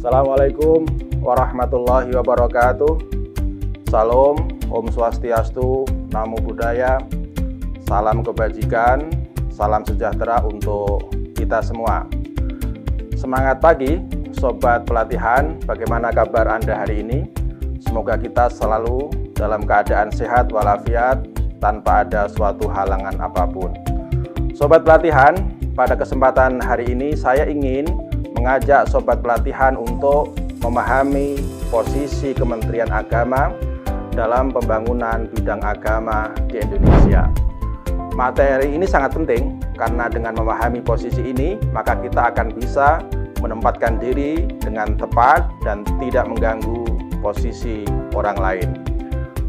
Assalamualaikum warahmatullahi wabarakatuh. Salam, Om Swastiastu, Namo Buddhaya, salam kebajikan, salam sejahtera untuk kita semua. Semangat pagi, Sobat Pelatihan, bagaimana kabar Anda hari ini? Semoga kita selalu dalam keadaan sehat walafiat tanpa ada suatu halangan apapun. Sobat Pelatihan, pada kesempatan hari ini saya ingin mengajak Sobat Pelatihan untuk memahami posisi Kementerian Agama dalam pembangunan bidang agama di Indonesia. Materi ini sangat penting karena dengan memahami posisi ini, maka kita akan bisa menempatkan diri dengan tepat dan tidak mengganggu posisi orang lain.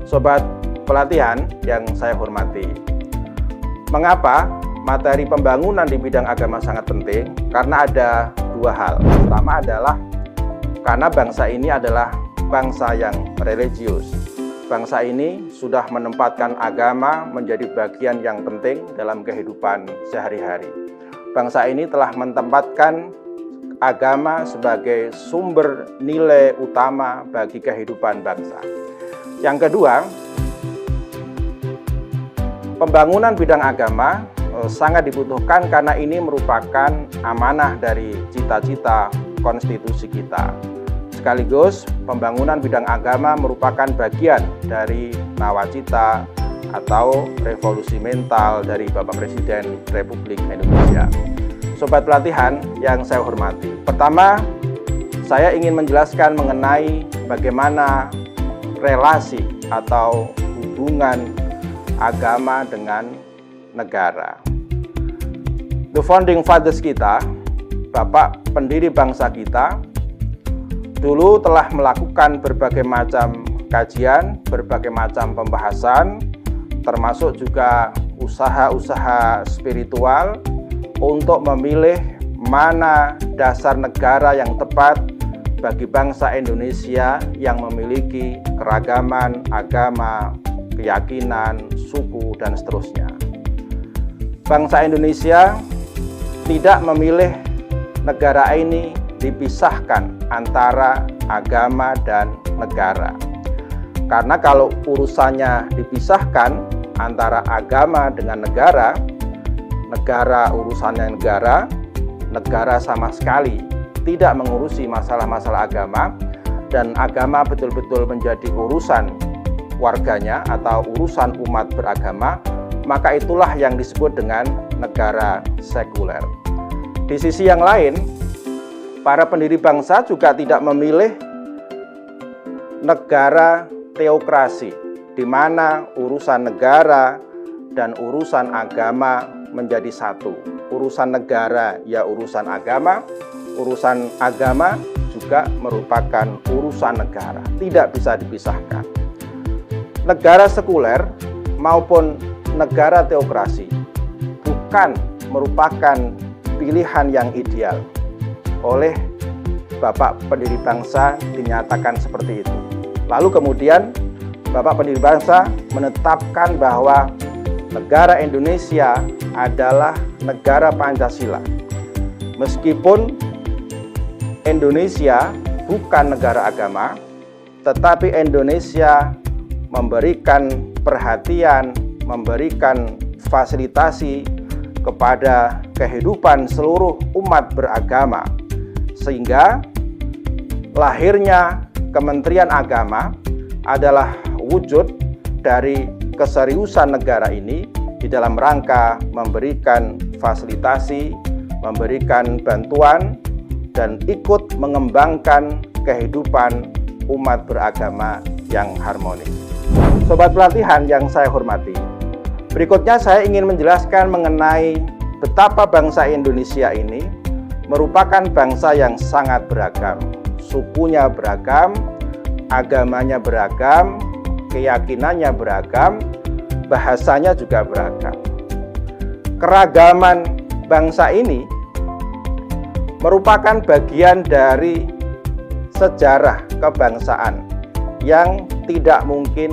Sobat Pelatihan yang saya hormati, mengapa materi pembangunan di bidang agama sangat penting? Karena ada dua hal. Pertama adalah karena bangsa ini adalah bangsa yang religius. Bangsa ini sudah menempatkan agama menjadi bagian yang penting dalam kehidupan sehari-hari. Bangsa ini telah menempatkan agama sebagai sumber nilai utama bagi kehidupan bangsa. Yang kedua, pembangunan bidang agama sangat dibutuhkan karena ini merupakan amanah dari cita-cita konstitusi kita. Sekaligus pembangunan bidang agama merupakan bagian dari nawacita atau revolusi mental dari Bapak Presiden Republik Indonesia. Sobat Pelatihan yang saya hormati, pertama saya ingin menjelaskan mengenai bagaimana relasi atau hubungan agama dengan negara. The founding fathers kita, Bapak pendiri bangsa kita, dulu telah melakukan berbagai macam kajian, berbagai macam pembahasan, termasuk juga usaha-usaha spiritual untuk memilih mana dasar negara yang tepat bagi bangsa Indonesia yang memiliki keragaman agama, keyakinan, suku, dan seterusnya. Bangsa Indonesia tidak memilih negara ini dipisahkan antara agama dan negara. Karena kalau urusannya dipisahkan antara agama dengan negara, negara urusannya negara, negara sama sekali tidak mengurusi masalah-masalah agama, dan agama betul-betul menjadi urusan warganya atau urusan umat beragama, maka itulah yang disebut dengan negara sekuler. Di sisi yang lain, para pendiri bangsa juga tidak memilih negara teokrasi, di mana urusan negara dan urusan agama menjadi satu. Urusan negara ya urusan agama juga merupakan urusan negara, tidak bisa dipisahkan. Negara sekuler maupun negara teokrasi bukan merupakan pilihan yang ideal. Oleh Bapak pendiri bangsa dinyatakan seperti itu. Lalu kemudian Bapak pendiri bangsa menetapkan bahwa negara Indonesia adalah negara Pancasila. Meskipun Indonesia bukan negara agama, tetapi Indonesia memberikan perhatian, memberikan fasilitasi kepada kehidupan seluruh umat beragama, sehingga lahirnya Kementerian Agama adalah wujud dari keseriusan negara ini di dalam rangka memberikan fasilitasi, memberikan bantuan, dan ikut mengembangkan kehidupan umat beragama yang harmonis. Sobat Pelatihan yang saya hormati, berikutnya saya ingin menjelaskan mengenai betapa bangsa Indonesia ini merupakan bangsa yang sangat beragam. Sukunya beragam, agamanya beragam, keyakinannya beragam, bahasanya juga beragam. Keragaman bangsa ini merupakan bagian dari sejarah kebangsaan yang tidak mungkin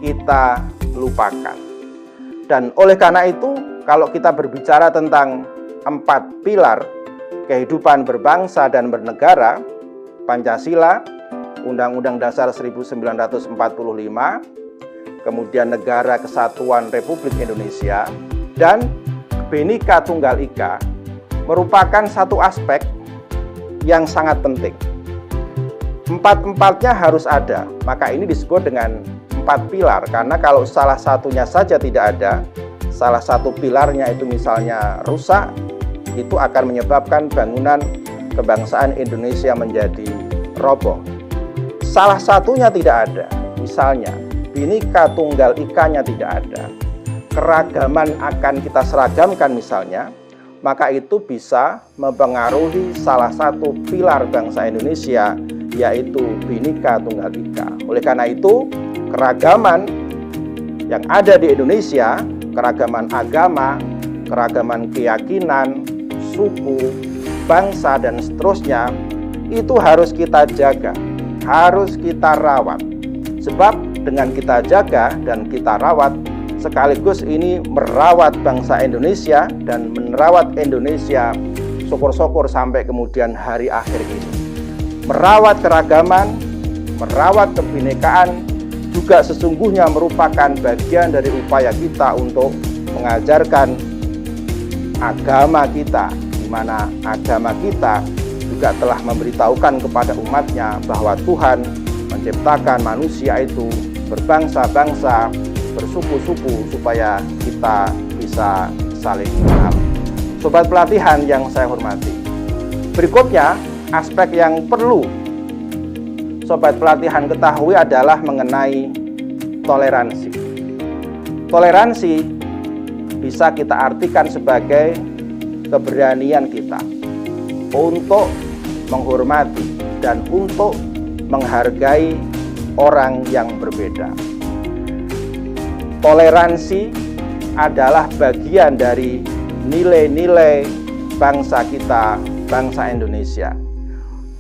kita lupakan. Dan oleh karena itu, kalau kita berbicara tentang 4 pilar kehidupan berbangsa dan bernegara, Pancasila, Undang-Undang Dasar 1945, kemudian Negara Kesatuan Republik Indonesia, dan Bhinneka Tunggal Ika merupakan satu aspek yang sangat penting. Empat-empatnya harus ada, maka ini disebut dengan 4 pilar, karena kalau salah satunya saja tidak ada, salah satu pilarnya itu misalnya rusak, itu akan menyebabkan bangunan kebangsaan Indonesia menjadi roboh. Salah satunya tidak ada, misalnya Bhinneka Tunggal Ika-nya tidak ada, keragaman akan kita seragamkan misalnya, maka itu bisa mempengaruhi salah satu pilar bangsa Indonesia, yaitu Bhinneka Tunggal Ika. Oleh karena itu, keragaman yang ada di Indonesia, keragaman agama, keragaman keyakinan, suku, bangsa, dan seterusnya, itu harus kita jaga, harus kita rawat. Sebab dengan kita jaga dan kita rawat, sekaligus ini merawat bangsa Indonesia dan merawat Indonesia syukur-syukur sampai kemudian hari akhir ini. Merawat keragaman, merawat kebinekaan juga sesungguhnya merupakan bagian dari upaya kita untuk mengajarkan agama kita, di mana agama kita juga telah memberitahukan kepada umatnya bahwa Tuhan menciptakan manusia itu berbangsa-bangsa, bersuku-suku, supaya kita bisa saling mengenal. Sobat pelatihan yang saya hormati, berikutnya aspek yang perlu sobat pelatihan ketahui adalah mengenai toleransi. Toleransi bisa kita artikan sebagai keberanian kita untuk menghormati dan untuk menghargai orang yang berbeda. Toleransi adalah bagian dari nilai-nilai bangsa kita, bangsa Indonesia.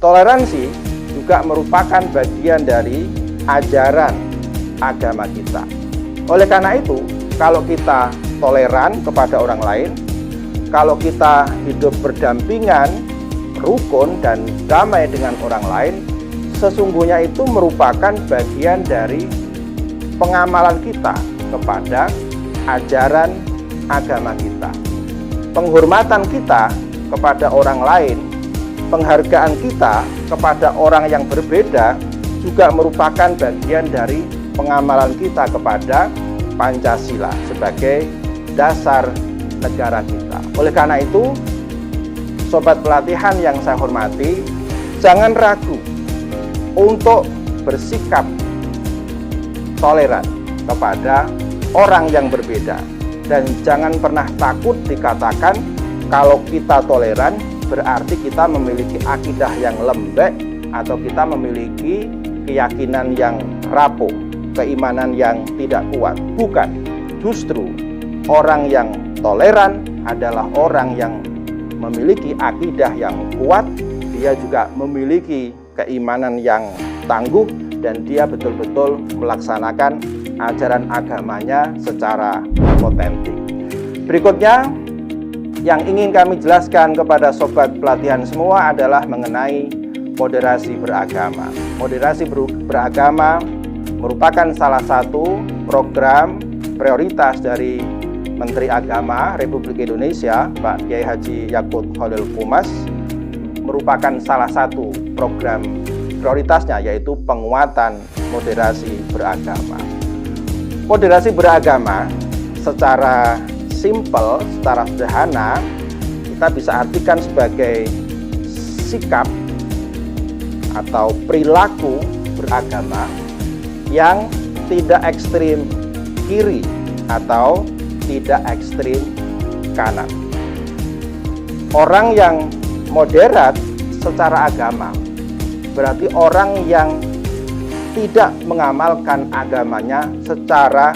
Toleransi juga merupakan bagian dari ajaran agama kita. Oleh karena itu, kalau kita toleran kepada orang lain, kalau kita hidup berdampingan, rukun dan damai dengan orang lain, sesungguhnya itu merupakan bagian dari pengamalan kita kepada ajaran agama kita. Penghormatan kita kepada orang lain, penghargaan kita kepada orang yang berbeda juga merupakan bagian dari pengamalan kita kepada Pancasila sebagai dasar negara kita. Oleh karena itu, sobat pelatihan yang saya hormati, jangan ragu untuk bersikap toleran kepada orang yang berbeda, dan jangan pernah takut dikatakan kalau kita toleran berarti kita memiliki akidah yang lembek atau kita memiliki keyakinan yang rapuh, keimanan yang tidak kuat. Bukan, justru orang yang toleran adalah orang yang memiliki akidah yang kuat, dia juga memiliki keimanan yang tangguh, dan dia betul-betul melaksanakan ajaran agamanya secara otentik. Berikutnya yang ingin kami jelaskan kepada sobat pelatihan semua adalah mengenai moderasi beragama. Moderasi beragama merupakan salah satu program prioritas dari Menteri Agama Republik Indonesia, Pak Kiai Haji Yakut Khalil Qumas. Merupakan salah satu program prioritasnya, yaitu penguatan moderasi beragama. Moderasi beragama secara simpel, secara sederhana, kita bisa artikan sebagai sikap atau perilaku beragama yang tidak ekstrim kiri atau tidak ekstrim kanan. Orang yang moderat secara agama berarti orang yang tidak mengamalkan agamanya secara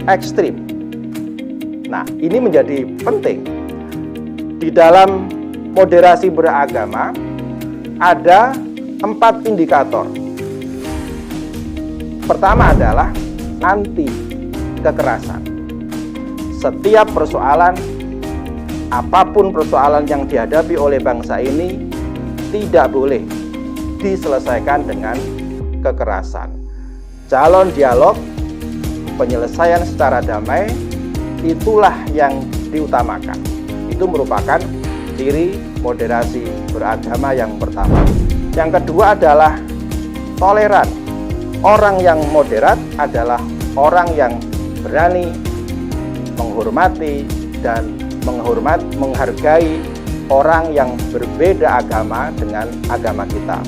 ekstrim. Nah, ini menjadi penting. Di dalam moderasi beragama ada 4 indikator. Pertama adalah anti kekerasan. Setiap persoalan, apapun persoalan yang dihadapi oleh bangsa ini, tidak boleh diselesaikan dengan kekerasan. Jalur dialog, penyelesaian secara damai, itulah yang diutamakan. Itu merupakan ciri moderasi beragama yang pertama. Yang kedua adalah toleran. Orang yang moderat adalah orang yang berani menghormati dan menghargai orang yang berbeda agama dengan agama kita.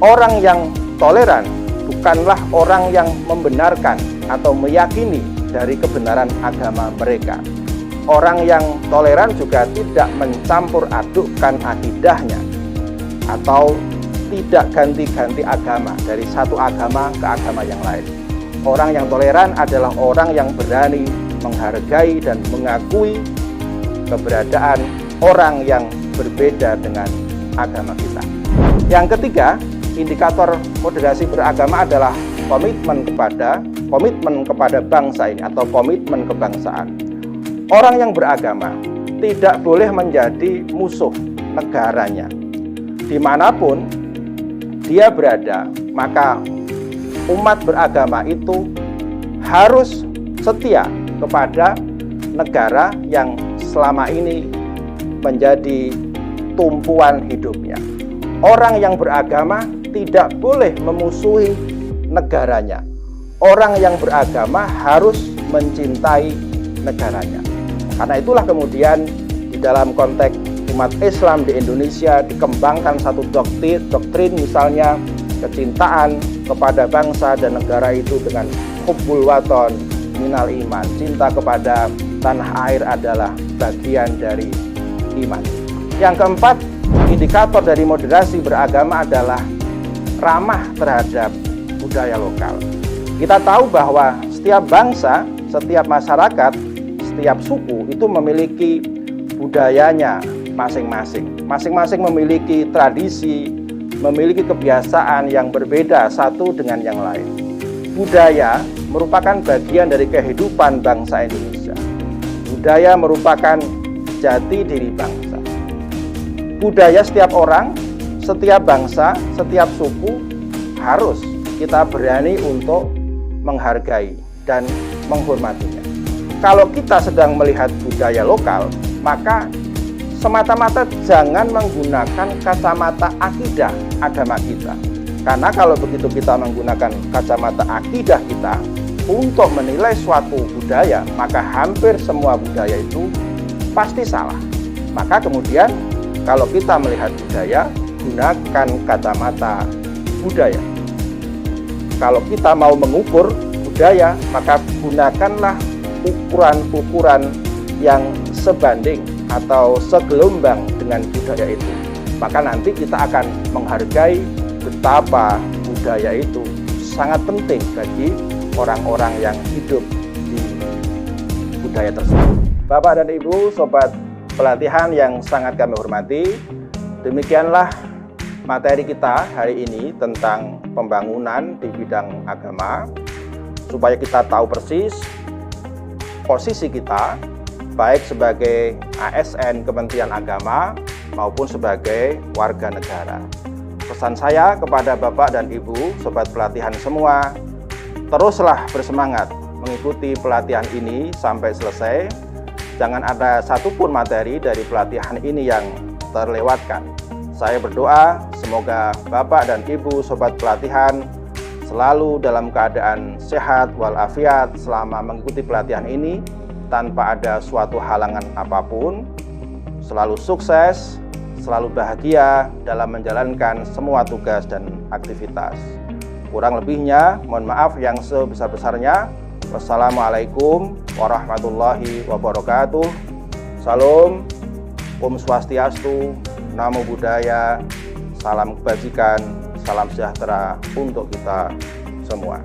Orang yang toleran bukanlah orang yang membenarkan atau meyakini dari kebenaran agama mereka. Orang yang toleran juga tidak mencampur adukkan akidahnya atau tidak ganti-ganti agama dari satu agama ke agama yang lain. Orang yang toleran adalah orang yang berani menghargai dan mengakui keberadaan orang yang berbeda dengan agama kita. Yang ketiga, indikator moderasi beragama adalah komitmen kepada bangsa ini atau komitmen kebangsaan. Orang yang beragama tidak boleh menjadi musuh negaranya. Dimanapun dia berada, maka umat beragama itu harus setia kepada negara yang selama ini menjadi tumpuan hidupnya. Orang yang beragama tidak boleh memusuhi negaranya. Orang yang beragama harus mencintai negaranya. Karena itulah kemudian di dalam konteks umat Islam di Indonesia dikembangkan satu doktrin misalnya kecintaan kepada bangsa dan negara itu dengan hubbul waton minal iman. Cinta kepada tanah air adalah bagian dari iman. Yang keempat, indikator dari moderasi beragama adalah ramah terhadap budaya lokal. Kita tahu bahwa setiap bangsa, setiap masyarakat, setiap suku itu memiliki budayanya masing-masing. Masing-masing memiliki tradisi, memiliki kebiasaan yang berbeda satu dengan yang lain. Budaya merupakan bagian dari kehidupan bangsa Indonesia. Budaya merupakan jati diri bangsa. Budaya setiap orang, setiap bangsa, setiap suku harus kita berani untuk menghargai dan menghormatinya. Kalau kita sedang melihat budaya lokal, maka semata-mata jangan menggunakan kacamata akidah agama kita. Karena kalau begitu kita menggunakan kacamata akidah kita untuk menilai suatu budaya, maka hampir semua budaya itu pasti salah. Maka kemudian kalau kita melihat budaya, gunakan kacamata budaya. Kalau kita mau mengukur budaya, maka gunakanlah ukuran-ukuran yang sebanding atau segelombang dengan budaya itu. Maka nanti kita akan menghargai betapa budaya itu sangat penting bagi orang-orang yang hidup di budaya tersebut. Bapak dan Ibu, sobat pelatihan yang sangat kami hormati, demikianlah materi kita hari ini tentang pembangunan di bidang agama, supaya kita tahu persis posisi kita, baik sebagai ASN Kementerian Agama maupun sebagai warga negara. Pesan saya kepada Bapak dan Ibu, sobat pelatihan semua, teruslah bersemangat mengikuti pelatihan ini sampai selesai. Jangan ada satupun materi dari pelatihan ini yang terlewatkan. Saya berdoa semoga Bapak dan Ibu sobat pelatihan selalu dalam keadaan sehat walafiat selama mengikuti pelatihan ini tanpa ada suatu halangan apapun, selalu sukses, selalu bahagia dalam menjalankan semua tugas dan aktivitas. Kurang lebihnya mohon maaf yang sebesar-besarnya. Wassalamualaikum warahmatullahi wabarakatuh. Salam, Om Swastiastu, Namo Buddhaya, salam kebajikan, salam sejahtera untuk kita semua.